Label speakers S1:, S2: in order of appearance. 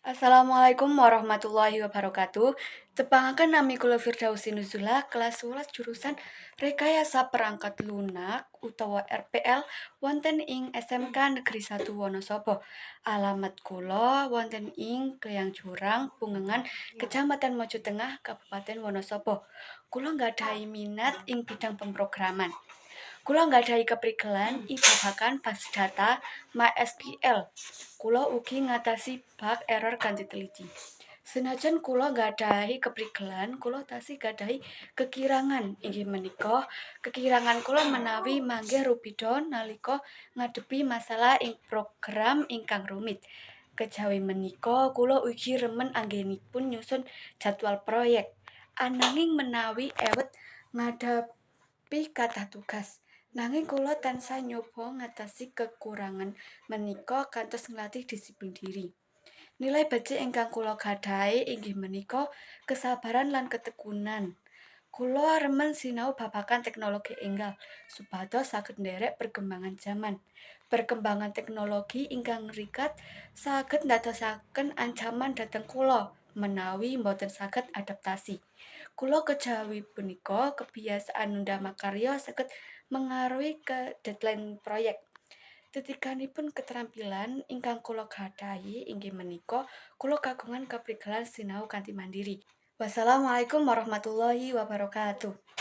S1: Assalamualaikum warahmatullahi wabarakatuh. Tepangaken nami kula Firdausi Nuzula, kelas 11 jurusan Rekayasa Perangkat Lunak utawa RPL wonten ing SMK Negeri 1 Wonosobo. Alamat kula wonten ing Keyang Jurang, Pungengan, Kecamatan Mojo Tengah, Kabupaten Wonosobo. Kula nggadahi minat ing bidang pemrograman. Kula nggadahi keprigelan babagan bas data MySQL. Kula ugi ngatasi bug error kanthi teliti. Senajan kula nggadahi keprigelan, kula tasih gadahi kekirangan. Inggih menika, kekirangan kula menawi manggih rupida nalika ngadepi masalah ing program ingkang rumit. Kejawi menika, kula ugi remen anggenipun nyusun jadwal proyek. Ananging menawi ewet ngadhapi kathah tugas. Nanging kula tansah nyoba ngatasi kekurangan menika kantos nglatih disiplin diri. Nilai becik ingkang kula gadahi inggih menika kesabaran lan ketekunan. Kula remen sinau babagan teknologi enggal supados saged nderek perkembangan zaman. Perkembangan teknologi ingkang ngrikat saged ndadosaken ancaman dhateng kula menawi mboten saged adaptasi. Kula kejawi punika kebiasaan nunda makarya saged mengaruhi ke deadline proyek. Titikanipun keterampilan ingkang kula gadahi inggih menika kula kagungan kaprigelan sinau kanthi mandiri. Wassalamualaikum warahmatullahi wabarakatuh.